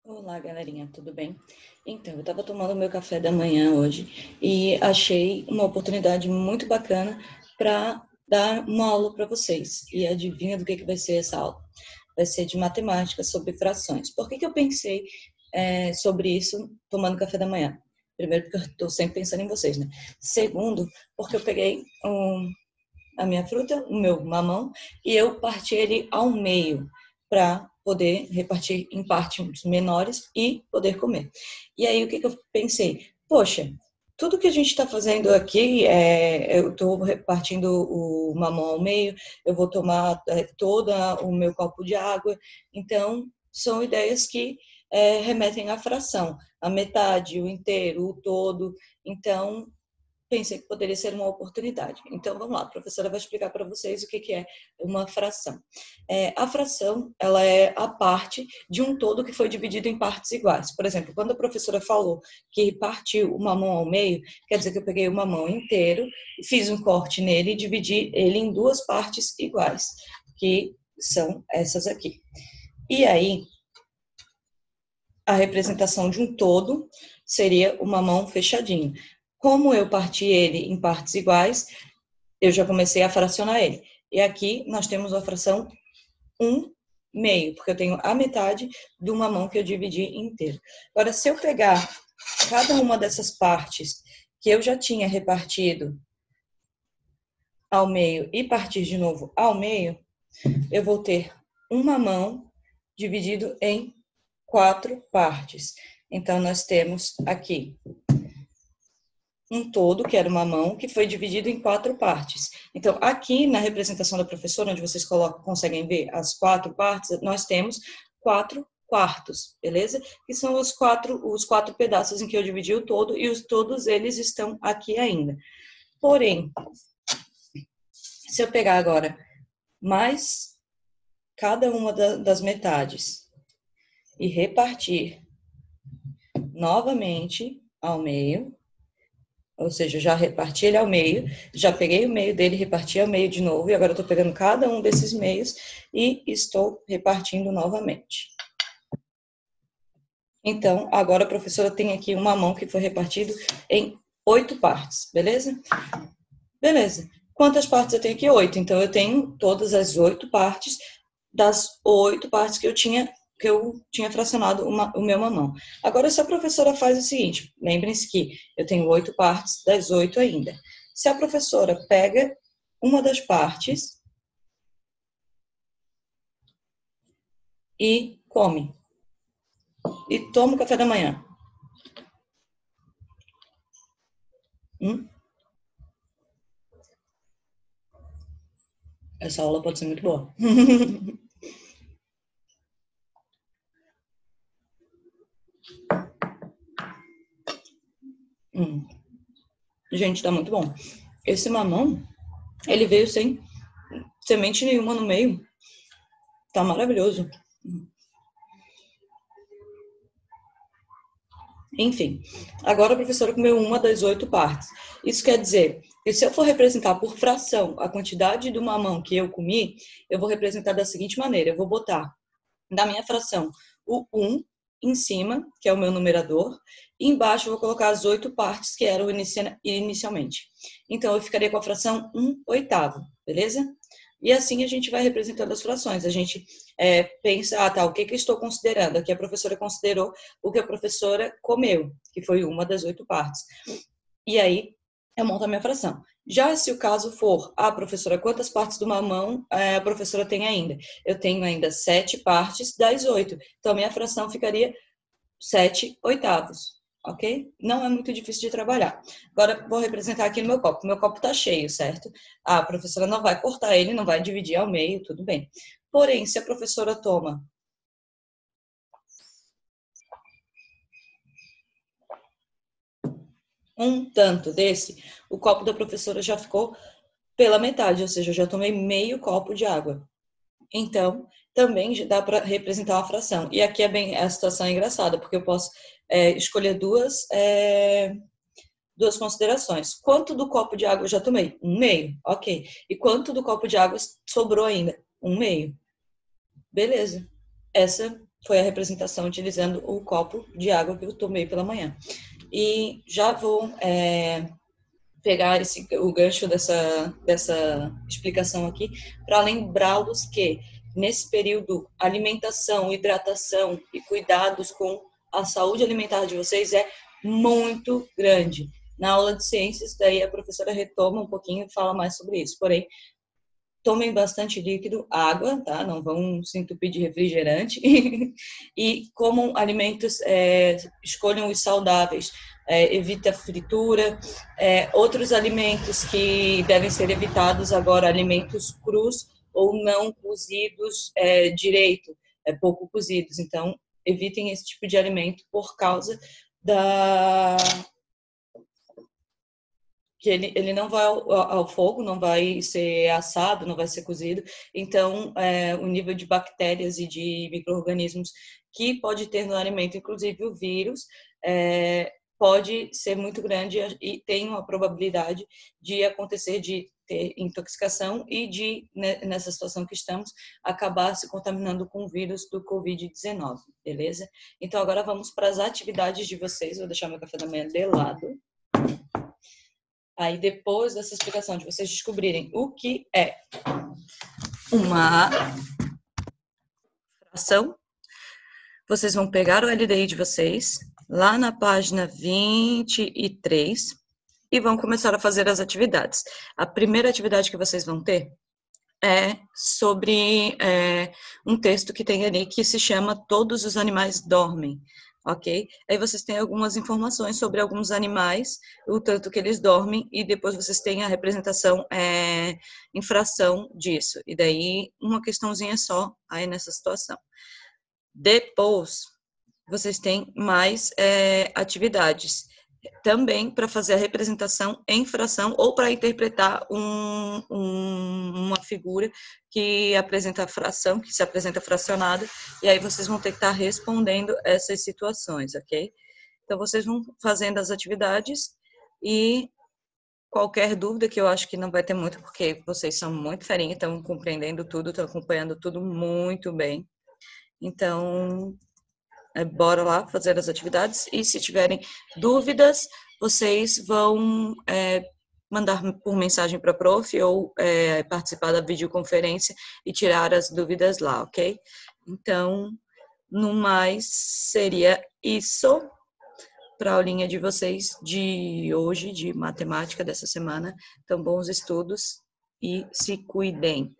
Olá, galerinha, tudo bem? Então, eu estava tomando meu café da manhã hoje e achei uma oportunidade muito bacana para dar uma aula para vocês. E adivinha do que vai ser essa aula? Vai ser de matemática sobre frações. Por que eu pensei sobre isso tomando café da manhã? Primeiro, porque eu estou sempre pensando em vocês, né? Segundo, porque eu peguei a minha fruta, o meu mamão, e eu parti ele ao meio para poder repartir em partes menores e poder comer. E aí o que eu pensei? Poxa, tudo que a gente está fazendo aqui, eu estou repartindo o mamão ao meio, eu vou tomar todo o meu copo de água, então são ideias que remetem à fração, a metade, o inteiro, o todo, então pensei que poderia ser uma oportunidade. Então, vamos lá, a professora vai explicar para vocês o que é uma fração. A fração, ela é a parte de um todo que foi dividido em partes iguais. Por exemplo, quando a professora falou que partiu o mamão ao meio, quer dizer que eu peguei o mamão inteiro, fiz um corte nele e dividi ele em duas partes iguais, que são essas aqui. E aí, a representação de um todo seria o mamão fechadinho. Como eu parti ele em partes iguais, eu já comecei a fracionar ele. E aqui nós temos a fração 1/2, porque eu tenho a metade do mamão que eu dividi inteiro. Agora, se eu pegar cada uma dessas partes que eu já tinha repartido ao meio e partir de novo ao meio, eu vou ter um mamão dividido em 4 partes. Então, nós temos aqui um todo, que era uma mão, que foi dividido em 4 partes. Então, aqui na representação da professora, onde vocês conseguem ver as 4 partes, nós temos 4 quartos, beleza? Que são os quatro pedaços em que eu dividi o todo, e todos eles estão aqui ainda. Porém, se eu pegar agora mais cada uma das metades e repartir novamente ao meio, ou seja, já reparti ele ao meio, já peguei o meio dele, reparti ao meio de novo, e agora eu estou pegando cada um desses meios e estou repartindo novamente. Então, agora a professora tem aqui uma mão que foi repartido em 8 partes, beleza? Beleza. Quantas partes eu tenho aqui? 8. Então, eu tenho todas as 8 partes das 8 partes que eu tinha fracionado o meu mamão. Agora, se a professora faz o seguinte, lembrem-se que eu tenho 8 partes das 8 ainda. Se a professora pega uma das partes e come, e toma o café da manhã. Essa aula pode ser muito boa. Gente, tá muito bom. Esse mamão, ele veio sem semente nenhuma no meio. Tá maravilhoso. Enfim, agora a professora comeu uma das 8 partes. Isso quer dizer que se eu for representar por fração a quantidade do mamão que eu comi, eu vou representar da seguinte maneira. Eu vou botar da minha fração o 1 em cima, que é o meu numerador, e embaixo eu vou colocar as 8 partes que eram inicialmente. Então, eu ficaria com a fração 1/8, beleza? E assim a gente vai representando as frações. A gente pensa, tá, o que eu estou considerando? Aqui a professora considerou o que a professora comeu, que foi uma das 8 partes. E aí, eu monto a minha fração. Já se o caso for, professora, quantas partes do mamão a professora tem ainda? Eu tenho ainda 7 partes das 8. Então, a minha fração ficaria 7/8, ok? Não é muito difícil de trabalhar. Agora, vou representar aqui no meu copo. Meu copo está cheio, certo? A professora não vai cortar ele, não vai dividir ao meio, tudo bem. Porém, se a professora toma um tanto desse, o copo da professora já ficou pela metade, ou seja, eu já tomei meio copo de água. Então, também dá para representar uma fração. E aqui a situação é engraçada, porque eu posso escolher duas considerações. Quanto do copo de água eu já tomei? 1/2, ok. E quanto do copo de água sobrou ainda? 1/2. Beleza. Essa foi a representação utilizando o copo de água que eu tomei pela manhã. E já vou pegar o gancho dessa explicação aqui para lembrá-los que, nesse período, alimentação, hidratação e cuidados com a saúde alimentar de vocês é muito grande. Na aula de ciências, daí a professora retoma um pouquinho e fala mais sobre isso. Porém, tomem bastante líquido, água, tá? Não vão se entupir de refrigerante. E comam alimentos, escolham os saudáveis. Evita a fritura. Outros alimentos que devem ser evitados agora, alimentos crus ou não cozidos direito, pouco cozidos. Então, evitem esse tipo de alimento por causa que ele não vai ao fogo, não vai ser assado, não vai ser cozido. Então, o nível de bactérias e de micro-organismos que pode ter no alimento, inclusive o vírus, pode ser muito grande e tem uma probabilidade de acontecer de ter intoxicação e de, nessa situação que estamos, acabar se contaminando com o vírus do Covid-19, beleza? Então, agora vamos para as atividades de vocês. Vou deixar meu café da manhã de lado. Aí, depois dessa explicação, de vocês descobrirem o que é uma fração, vocês vão pegar o LDI de vocês, lá na página 23, e vão começar a fazer as atividades. A primeira atividade que vocês vão ter é sobre um texto que tem ali que se chama Todos os Animais Dormem. Ok? Aí vocês têm algumas informações sobre alguns animais, o tanto que eles dormem, e depois vocês têm a representação em fração disso. E daí, uma questãozinha só aí nessa situação. Depois, vocês têm mais atividades, também para fazer a representação em fração ou para interpretar uma figura que apresenta a fração, que se apresenta fracionada, e aí vocês vão ter que estar respondendo essas situações, ok? Então, vocês vão fazendo as atividades e qualquer dúvida, que eu acho que não vai ter muito, porque vocês são muito ferinhos, estão compreendendo tudo, estão acompanhando tudo muito bem. Então, bora lá fazer as atividades, e se tiverem dúvidas, vocês vão mandar por mensagem para a prof ou participar da videoconferência e tirar as dúvidas lá, ok? Então, no mais, seria isso para a aulinha de vocês de hoje, de matemática dessa semana. Então, bons estudos e se cuidem.